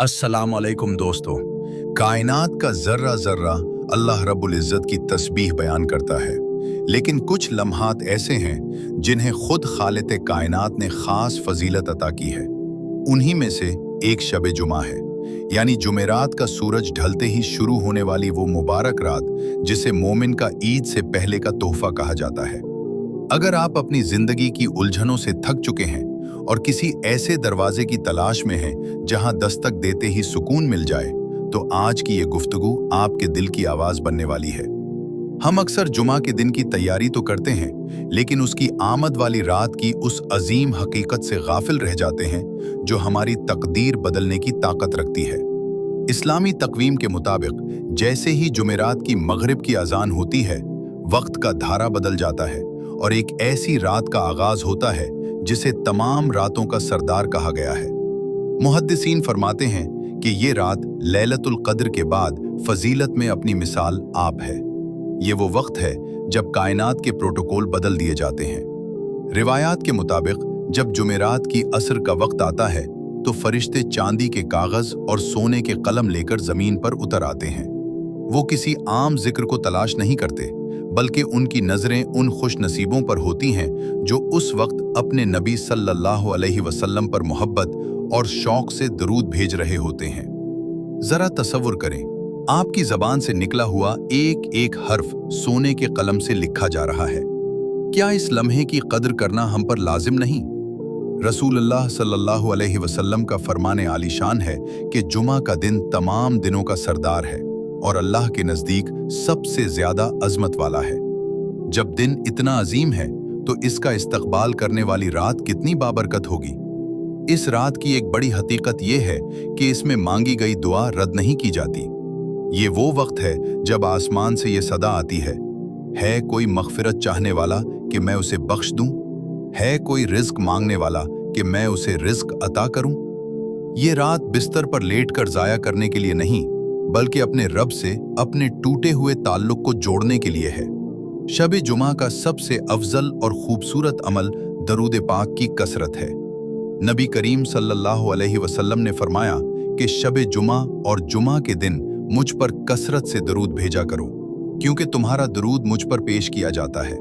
अस्सलाम वालेकुम दोस्तों। कायनात का जर्रा जर्रा अल्लाह रब्बुल इज़्ज़त की तस्बीह बयान करता है, लेकिन कुछ लम्हात ऐसे हैं जिन्हें खुद खालिक़े कायनात ने खास फजीलत अता की है। उन्हीं में से एक शब जुमा है, यानी जुमेरात का सूरज ढलते ही शुरू होने वाली वो मुबारक रात जिसे मोमिन का ईद से पहले का तोहफा कहा जाता है। अगर आप अपनी जिंदगी की उलझनों से थक चुके हैं और किसी ऐसे दरवाजे की तलाश में हैं जहां दस्तक देते ही सुकून मिल जाए, तो आज की ये गुफ्तगू आपके दिल की आवाज बनने वाली है। हम अक्सर जुमा के दिन की तैयारी तो करते हैं, लेकिन उसकी आमद वाली रात की उस अजीम हकीकत से गाफिल रह जाते हैं जो हमारी तकदीर बदलने की ताकत रखती है। इस्लामी तकवीम के मुताबिक जैसे ही जुमेरात की मगरिब की अजान होती है, वक्त का धारा बदल जाता है और एक ऐसी रात का आगाज होता है जिसे तमाम रातों का सरदार कहा गया है। मुहद्दिसीन फरमाते हैं कि ये रात लैलतुल कद्र के बाद फजीलत में अपनी मिसाल आप है। ये वो वक्त है जब कायनात के प्रोटोकॉल बदल दिए जाते हैं। रिवायात के मुताबिक जब जुमेरात की असर का वक्त आता है तो फरिश्ते चांदी के कागज और सोने के कलम लेकर जमीन पर उतर आते हैं। वो किसी आम जिक्र को तलाश नहीं करते, बल्कि उनकी नजरें उन खुश नसीबों पर होती हैं जो उस वक्त अपने नबी सल्लल्लाहु अलैहि वसल्लम पर मोहब्बत और शौक से दरूद भेज रहे होते हैं। जरा तसव्वुर करें, आपकी जबान से निकला हुआ एक एक हर्फ सोने के कलम से लिखा जा रहा है। क्या इस लम्हे की कद्र करना हम पर लाजिम नहीं? रसूलुल्लाह सल्लल्लाहु अलैहि वसल्लम का फरमाने आलीशान है कि जुमा का दिन तमाम दिनों का सरदार है और अल्लाह के नज़दीक सबसे ज्यादा अजमत वाला है। जब दिन इतना अजीम है तो इसका इस्तकबाल करने वाली रात कितनी बाबरकत होगी। इस रात की एक बड़ी हकीकत यह है कि इसमें मांगी गई दुआ रद्द नहीं की जाती। ये वो वक्त है जब आसमान से ये सदा आती है कोई मग़फ़िरत चाहने वाला कि मैं उसे बख्श दूं? है कोई रिज़्क मांगने वाला कि मैं उसे रिज़्क अता करूं? ये रात बिस्तर पर लेट कर ज़ाया करने के लिए नहीं, बल्कि अपने रब से अपने टूटे हुए ताल्लुक को जोड़ने के लिए है। शब जुमा का सबसे अफजल और खूबसूरत अमल दरूद पाक की कसरत है। नबी करीम सल्लल्लाहु अलैहि वसल्लम ने फरमाया कि शब जुमा और जुमा के दिन मुझ पर कसरत से दरूद भेजा करो, क्योंकि तुम्हारा दरूद मुझ पर पेश किया जाता है।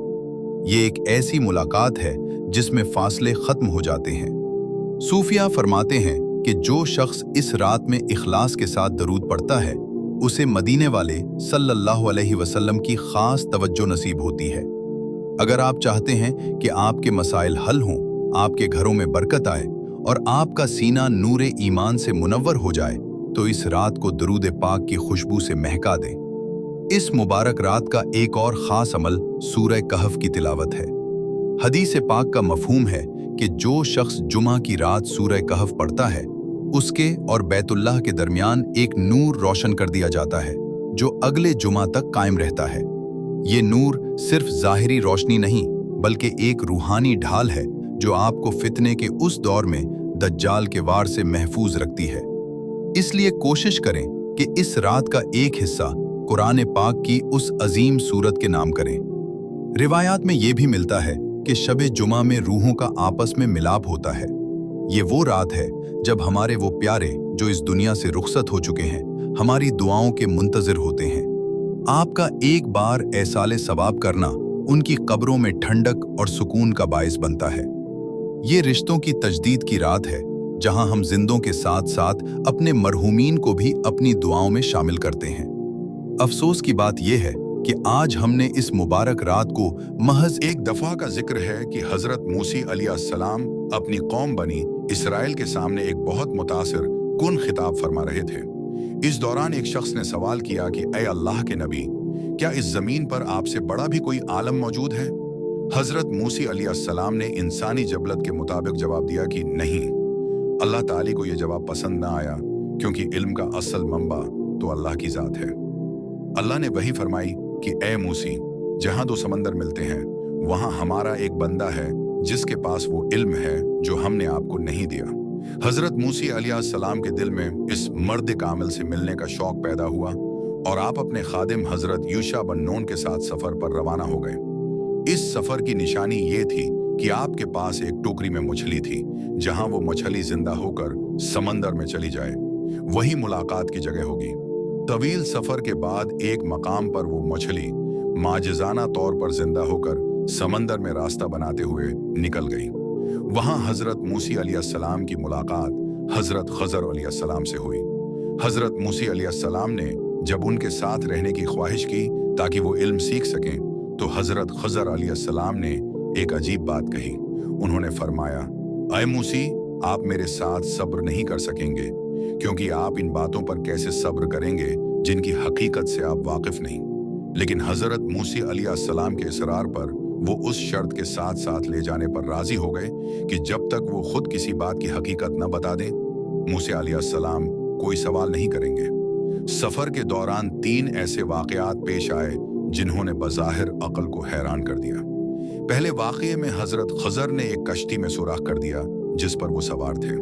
ये एक ऐसी मुलाकात है जिसमें फासले खत्म हो जाते हैं। सूफिया फरमाते हैं कि जो शख्स इस रात में इखलास के साथ दरूद पढ़ता है, उसे मदीने वाले सल्लल्लाहु अलैहि वसल्लम की खास तवज्जो नसीब होती है। अगर आप चाहते हैं कि आपके मसाइल हल हों, आपके घरों में बरकत आए और आपका सीना नूरे ईमान से मुनव्वर हो जाए, तो इस रात को दरूद पाक की खुशबू से महका दें। इस मुबारक रात का एक और खास अमल सूरह कहफ की तिलावत है। हदीस पाक का मफहूम है कि जो शख्स जुमा की रात सूरह कहफ पढ़ता है, उसके और बैतुल्लाह के दरमियान एक नूर रोशन कर दिया जाता है जो अगले जुमा तक कायम रहता है। ये नूर सिर्फ ज़ाहिरी रोशनी नहीं, बल्कि एक रूहानी ढाल है जो आपको फितने के उस दौर में दज्जाल के वार से महफूज रखती है। इसलिए कोशिश करें कि इस रात का एक हिस्सा कुरान पाक की उस अजीम सूरत के नाम करें। रिवायात में ये भी मिलता है कि शब जुमा में रूहों का आपस में मिलाप होता है। ये वो रात है जब हमारे वो प्यारे जो इस दुनिया से रुखसत हो चुके हैं, हमारी दुआओं के मुंतज़िर होते हैं। आपका एक बार एहसाले सवाब करना उनकी कब्रों में ठंडक और सुकून का बायस बनता है। ये रिश्तों की तजदीद की रात है जहां हम जिंदों के साथ साथ अपने मरहूमीन को भी अपनी दुआओं में शामिल करते हैं। अफसोस की बात यह है कि आज हमने इस मुबारक रात को महज एक दफा का जिक्र है कि हजरत मूसी अलैहिस्सलाम अपनी कौम बनी इसराइल के सामने एक बहुत मुतासिर कुन खिताब फरमा रहे थे। इस दौरान एक शख्स ने सवाल किया कि ऐ अल्लाह के नबी, क्या इस जमीन पर आपसे बड़ा भी कोई आलम मौजूद है? हजरत मूसी अलैहिस्सलाम ने इंसानी जबलत के मुताबिक जवाब दिया कि नहीं। अल्लाह ताली को यह जवाब पसंद न आया, क्योंकि इल्म का असल मंबा तो अल्लाह की जात है। अल्लाह ने वही फरमाई कि ए मूसी, जहां दो समंदर मिलते हैं वहां हमारा एक बंदा है जिसके पास वो इल्म है जो हमने आपको नहीं दिया। हजरत मूसी अलैहिस्सलाम के दिल में इस मर्द कामिल से मिलने का शौक पैदा हुआ और आप अपने खादिम हजरत यूशा बन नून के साथ सफर पर रवाना हो गए। इस सफर की निशानी ये थी कि आपके पास एक टोकरी में मछली थी, जहां वो मछली जिंदा होकर समंदर में चली जाए। वही मुलाकात की जगह होगी। तवील सफर के बाद एक मकाम पर वो मछली माजिज़ाना तौर पर जिंदा होकर समंदर में रास्ता बनाते हुए निकल गई। वहां हजरत मूसी अलैहिस्सलाम की मुलाकात हजरत खजर अलैहिस्सलाम से हुई। हजरत मूसी अलैहिस्सलाम ने जब उनके साथ रहने की ख्वाहिश की ताकि वो इल्म सीख सकें, तो हजरत खजर अलैहिस्सलाम ने एक अजीब बात कही। उन्होंने फरमाया, अय मूसी, आप मेरे साथ सब्र नहीं कर सकेंगे, क्योंकि आप इन बातों पर कैसे सब्र करेंगे जिनकी हकीकत से आप वाकिफ नहीं। लेकिन हजरत मूसी अलैहिस्सलाम के इसरार पर वो उस शर्त के साथ साथ ले जाने पर राजी हो गए कि जब तक वो खुद किसी बात की हकीकत न बता दें, मूसा अलैहिस्सलाम कोई सवाल नहीं करेंगे। सफर के दौरान 3 ऐसे वाकयात पेश आए जिन्होंने बज़ाहिर अक्ल को हैरान कर दिया। पहले वाकये में हजरत खजर ने एक कश्ती में सुराख कर दिया जिस पर वो सवार थे।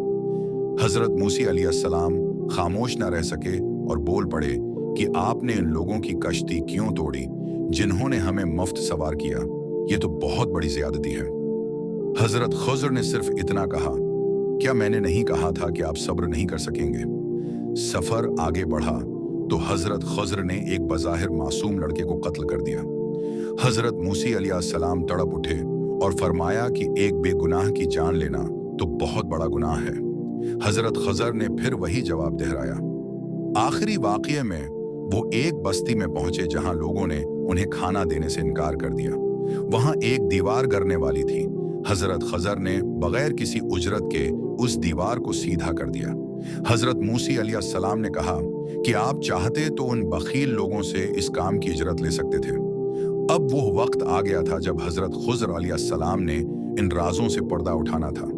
हजरत मूसा अलैहिस्सलाम खामोश न रह सके और बोल पड़े कि आपने इन लोगों की कश्ती क्यों तोड़ी जिन्होंने हमें मुफ्त सवार किया, ये तो बहुत बड़ी ज्यादती है। हजरत खजर ने सिर्फ इतना कहा, क्या मैंने नहीं कहा था कि आप सब्र नहीं कर सकेंगे। सफर आगे बढ़ा तो हजरत खजर ने एक बज़ाहिर मासूम लड़के को कत्ल कर दिया। हजरत मूसा अलैहिस्सलाम तड़प उठे और फरमाया कि एक बेगुनाह की जान लेना तो बहुत बड़ा गुनाह है। हजरत खजर ने फिर वही जवाब दोहराया। आखिरी वाकये में वो एक बस्ती में पहुंचे जहां लोगों ने उन्हें खाना देने से इनकार कर दिया। वहां एक दीवार गिरने वाली थी। हजरत खजर ने बगैर किसी उजरत के उस दीवार को सीधा कर दिया। हजरत मूसा अलैहिस्सलाम ने कहा कि आप चाहते तो उन बखील लोगों से इस काम की इजरत ले सकते थे। अब वो वक्त आ गया था जब हजरत खजर अलैहिस्सलाम ने इन राजों से पर्दा उठाना था।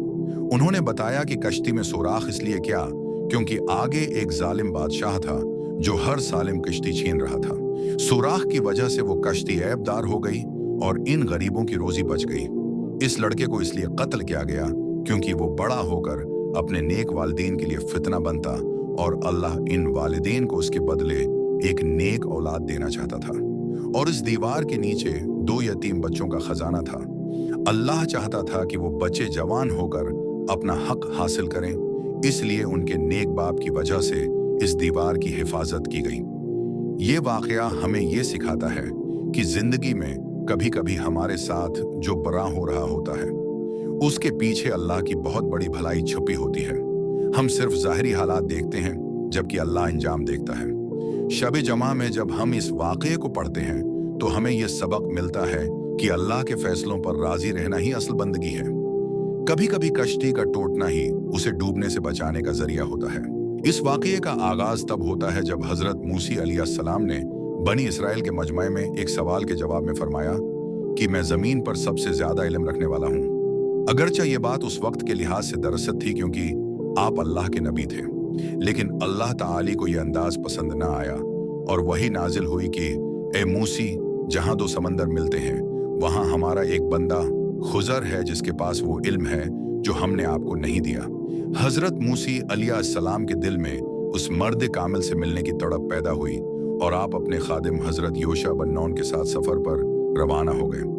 उन्होंने बताया कि कश्ती में सुराख इसलिए क्या, क्योंकि आगे एक जालिम बादशाह था जो हर सालिम कश्ती छीन रहा था। सुराख की वजह से वो कश्ती ऐबदार हो गई और इन गरीबों की रोजी बच गई। इस लड़के को इसलिए कत्ल किया गया क्योंकि वो बड़ा होकर अपने नेक वालिदैन के लिए फितना बनता और अल्लाह इन वालिदैन को उसके बदले एक नेक औलाद देना चाहता था। और इस दीवार के नीचे 2 यतीम बच्चों का खजाना था। अल्लाह चाहता था कि वो बच्चे जवान होकर अपना हक हासिल करें, इसलिए उनके नेक बाप की वजह से इस दीवार की हिफाजत की गई। ये वाकया हमें ये सिखाता है कि जिंदगी में कभी कभी हमारे साथ जो बुरा हो रहा होता है उसके पीछे अल्लाह की बहुत बड़ी भलाई छुपी होती है। हम सिर्फ ज़ाहिरी हालात देखते हैं जबकि अल्लाह अंजाम देखता है। शब जमा में जब हम इस वाक़ये को पढ़ते हैं तो हमें यह सबक मिलता है कि अल्लाह के फैसलों पर राजी रहना ही असल बंदगी है। कभी कभी कश्ती का टूटना ही उसे डूबने से बचाने का जरिया होता है। इस वाक़ये का आगाज तब होता है जब हजरत मूसा अलैहिस्सलाम ने बनी इसराइल के मजमे में एक सवाल के जवाब में फरमाया कि मैं जमीन पर सबसे ज्यादा इल्म रखने वाला हूँ। अगरचे ये बात उस वक्त के लिहाज से दरअसल थी क्योंकि आप अल्लाह के नबी थे, लेकिन अल्लाह ताली को यह अंदाज पसंद न आया और वही नाजिल हुई कि ए मूसी, जहां 2 समंदर मिलते हैं वहां हमारा एक बंदा खुजर है जिसके पास वो इल्म है जो हमने आपको नहीं दिया। हजरत मूसा अलैहिस्सलाम के दिल में उस मर्द कामिल से मिलने की तड़प पैदा हुई और आप अपने खादिम हजरत योशा बन नून के साथ सफर पर रवाना हो गए।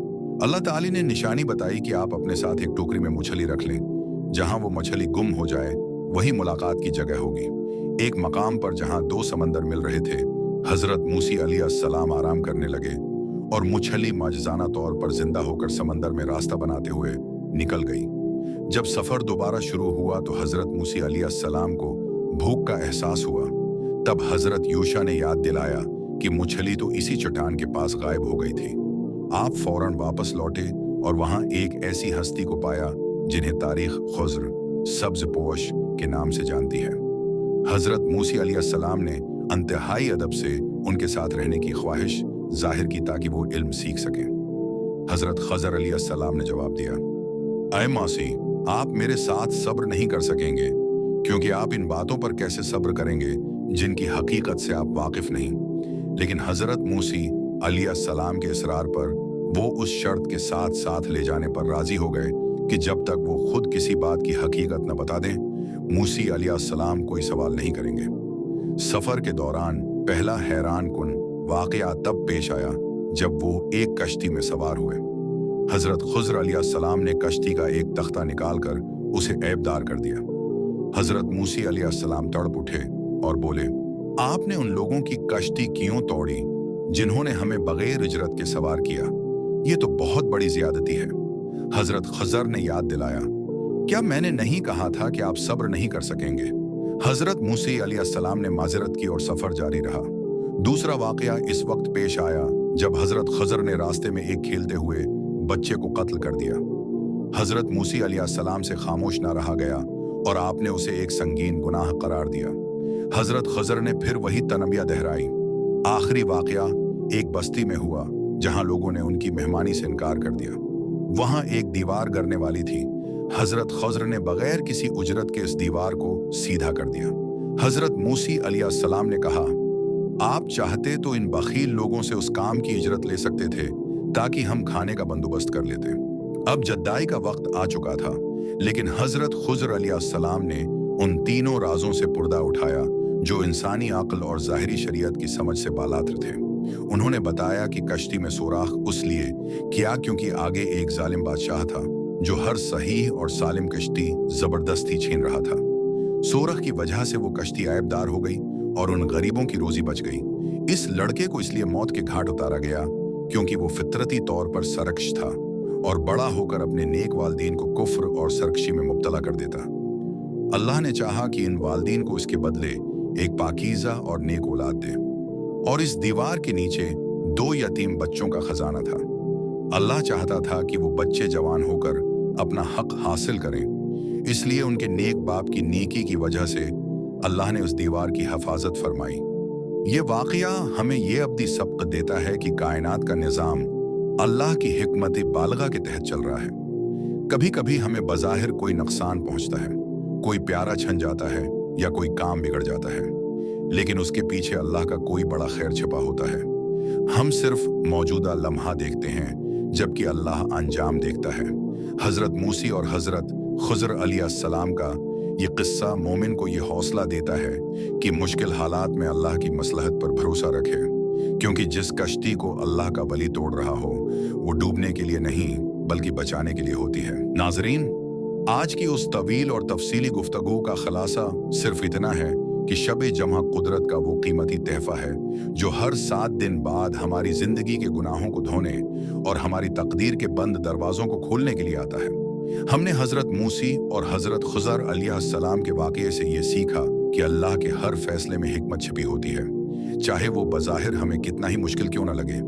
अल्लाह ताली ने निशानी बताई कि आप अपने साथ एक टोकरी में मछली रख लें। जहां वो मछली गुम हो जाए वही मुलाकात की जगह होगी। एक मकाम पर जहां 2 समंदर मिल रहे थे, हजरत मूसा अलैहिस्सलाम आराम करने लगे और मछली माजिज़ाना तौर पर जिंदा होकर समंदर में रास्ता बनाते हुए निकल गई। जब सफर दोबारा शुरू हुआ तो हजरत मूसा अलैहिस्सलाम को भूख का एहसास हुआ। तब हजरत योशा ने याद दिलाया कि मछली तो इसी चट्टान के पास गायब हो गई थी। आप फौरन वापस लौटे और वहां एक ऐसी हस्ती को पाया जिन्हें तारीख खुज्र सब्ज पोश के नाम से जानती है। हजरत मूसा अलैहिस्सलाम ने इंतहाई अदब से उनके साथ रहने की ख्वाहिश जाहिर की ताकि वो इल्म सीख सकें। हजरत खजर अलैहिस्सलाम ने जवाब दिया, अय मौसी, आप मेरे साथ सब्र नहीं कर सकेंगे क्योंकि आप इन बातों पर कैसे सब्र करेंगे जिनकी हकीकत से आप वाकिफ नहीं। लेकिन हजरत मूसा अलैहिस्सलाम के इसरार पर वो उस शर्त के साथ साथ ले जाने पर राजी हो गए कि जब तक वो खुद किसी बात की हकीकत न बता दें, मूसा अलैहिस्सलाम कोई सवाल नहीं करेंगे। सफर के दौरान पहला हैरान कुन वाकया तब पेश आया जब वो एक कश्ती में सवार हुए। हजरत खजर अलैहिस्सलाम ने कश्ती का एक तख्ता निकालकर उसे ऐबदार कर दिया। हजरत मूसा अलैहिस्सलाम तड़प उठे और बोले, आपने उन लोगों की कश्ती क्यों तोड़ी जिन्होंने हमें बगैर इजरत के सवार किया? ये तो बहुत बड़ी ज्यादती है। हजरत खजर ने याद दिलाया, क्या मैंने नहीं कहा था कि आप सब्र नहीं कर सकेंगे? हजरत मूसा अलैहिस्सलाम ने माजरत की और सफर जारी रहा। दूसरा वाकया इस वक्त पेश आया जब हजरत खजर ने रास्ते में एक खेलते हुए बच्चे को कत्ल कर दिया। हजरत मूसा अलैहिस्सलाम से खामोश ना रहा गया और आपने उसे एक संगीन गुनाह करार दिया। हजरत खजर ने फिर वही तनबिया दोहराई। आखिरी वाकया एक बस्ती में हुआ जहां लोगों ने उनकी मेहमानी से इनकार कर दिया। वहां एक दीवार गिरने वाली थी। हजरत खजर ने बगैर किसी उजरत के इस दीवार को सीधा कर दिया। हजरत मूसा अलैहिस्सलाम ने कहा, आप चाहते तो इन बखील लोगों से उस काम की इजरत ले सकते थे ताकि हम खाने का बंदोबस्त कर लेते। अब जद्दाई का वक्त आ चुका था, लेकिन हजरत खजर अलैहिस्सलाम ने उन तीनों राजों से पर्दा उठाया जो इंसानी अक्ल और ज़ाहिरी शरीयत की समझ से बालातर थे। उन्होंने बताया कि कश्ती में सुराख उस लिए किया क्योंकि आगे एक जालिम बादशाह था जो हर सही और सालिम कश्ती जबरदस्ती छीन रहा था। सोरख की वजह से वो कश्ती ऐबदार हो गई और उन गरीबों की रोजी बच गई। इस लड़के को इसलिए मौत के घाट उतारा गया क्योंकि वो फितरती तौर पर सरकश था और बड़ा होकर अपने नेक वालदीन को कुफ्र और सरकशी में मुब्तला कर देता। अल्लाह ने चाहा कि इन वालदीन को इसके बदले एक पाकीज़ा और नेक औलाद दे, और इस दीवार के नीचे 2 यतीम बच्चों का खजाना था। अल्लाह चाहता था कि वो बच्चे जवान होकर अपना हक हासिल करें, इसलिए उनके नेक बाप की नेकी की वजह से अल्लाह ने उस दीवार की हिफाजत फरमाई। ये वाकया हमें ये अब्दी सबक देता है कि कायनात का निज़ाम अल्लाह की हिकमत बालगा के तहत चल रहा है। कभी कभी हमें बज़ाहिर कोई नुकसान पहुंचता है, कोई प्यारा छन जाता है या कोई काम बिगड़ जाता है, लेकिन उसके पीछे अल्लाह का कोई बड़ा खैर छिपा होता है। हम सिर्फ मौजूदा लम्हा देखते हैं जबकि अल्लाह अंजाम देखता है। हजरत मूसा और हजरत खजर अलैहिस्सलाम का ये किस्सा मोमिन को ये हौसला देता है कि मुश्किल हालात में अल्लाह की मसलहत पर भरोसा रखे, क्योंकि जिस कश्ती को अल्लाह का वली तोड़ रहा हो वो डूबने के लिए नहीं बल्कि बचाने के लिए होती है। नाजरीन, आज की उस तवील और तफसीली गुफ्तगू का खलासा सिर्फ इतना है कि शब जमा कुदरत का वो कीमती तहफा है जो हर 7 दिन बाद हमारी जिंदगी के गुनाहों को धोने और हमारी तकदीर के बंद दरवाजों को खोलने के लिए आता है। हमने हजरत मूसा और हजरत खजर अलैहिस्सलाम के वाक़ये से ये सीखा कि अल्लाह के हर फैसले में हिकमत छिपी होती है, चाहे वो बज़ाहिर हमें कितना ही मुश्किल क्यों न लगे।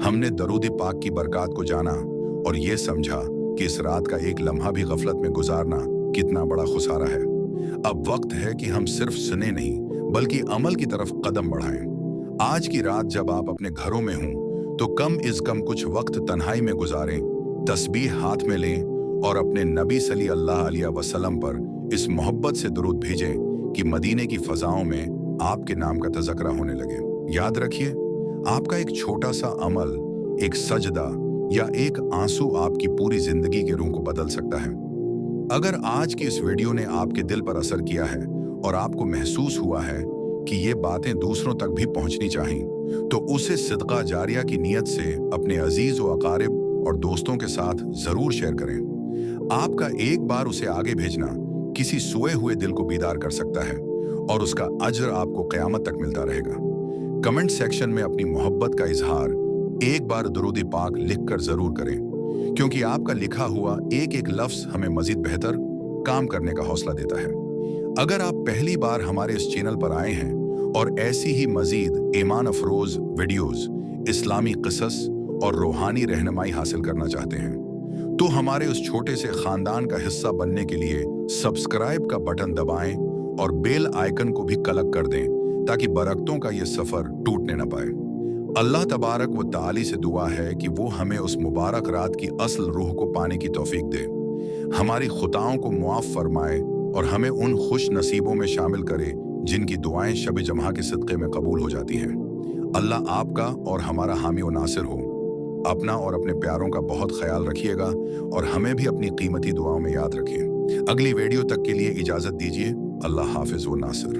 हमने दरूद पाक की बरकत को जाना और ये समझा कि इस रात का एक लम्हा भी गफलत में गुजारना कितना बड़ा खुसारा है। अब वक्त है कि हम सिर्फ सुने नहीं बल्कि अमल की तरफ कदम बढ़ाएं। आज की रात जब आप अपने घरों में हों तो कम इज़ कम कुछ वक्त तन्हाई में गुजारें, तस्बीह हाथ में लें और अपने नबी सल्लल्लाहु अलैहि वसल्लम पर इस मोहब्बत से दुरूद भेजें कि मदीने की फ़ज़ाओं में आपके नाम का तज़किरा होने लगे। याद रखिए, आपका एक छोटा सा अमल, एक सजदा या एक आंसू आपकी पूरी जिंदगी के रूह को बदल सकता है। अगर आज की इस वीडियो ने आपके दिल पर असर किया है और आपको महसूस हुआ है कि ये बातें दूसरों तक भी पहुंचनी चाहिए, तो उसे सदका जारिया की नीयत से अपने अजीज व अकारिब और दोस्तों के साथ जरूर शेयर करें। आपका एक बार उसे आगे भेजना किसी सोए हुए दिल को बीदार कर सकता है और उसका अजर आपको क़यामत तक मिलता रहेगा। कमेंट सेक्शन में अपनी मोहब्बत का इजहार एक बार दुरूद पाक लिखकर जरूर करें, क्योंकि आपका लिखा हुआ एक एक लफ्ज हमें मजीद बेहतर काम करने का हौसला देता है। अगर आप पहली बार हमारे इस चैनल पर आए हैं और ऐसी ही मजीद ईमान अफरोज वीडियोस, इस्लामी क़िसस और रूहानी रहनुमाई हासिल करना चाहते हैं, तो हमारे उस छोटे से खानदान का हिस्सा बनने के लिए सब्सक्राइब का बटन दबाएं और बेल आइकन को भी क्लिक कर दें ताकि बरकतों का ये सफर टूटने न पाए। अल्लाह तबारक व ताली से दुआ है कि वो हमें उस मुबारक रात की असल रूह को पाने की तौफीक दे, हमारी खुताओं को मुआफ फरमाए और हमें उन खुश नसीबों में शामिल करे जिनकी दुआएं शब जमा के सदक़े में कबूल हो जाती हैं। अल्लाह आपका और हमारा हामी व नासिर हो। अपना और अपने प्यारों का बहुत ख्याल रखिएगा और हमें भी अपनी कीमती दुआओं में याद रखें। अगली वीडियो तक के लिए इजाज़त दीजिए। अल्लाह हाफिज़ व नासिर।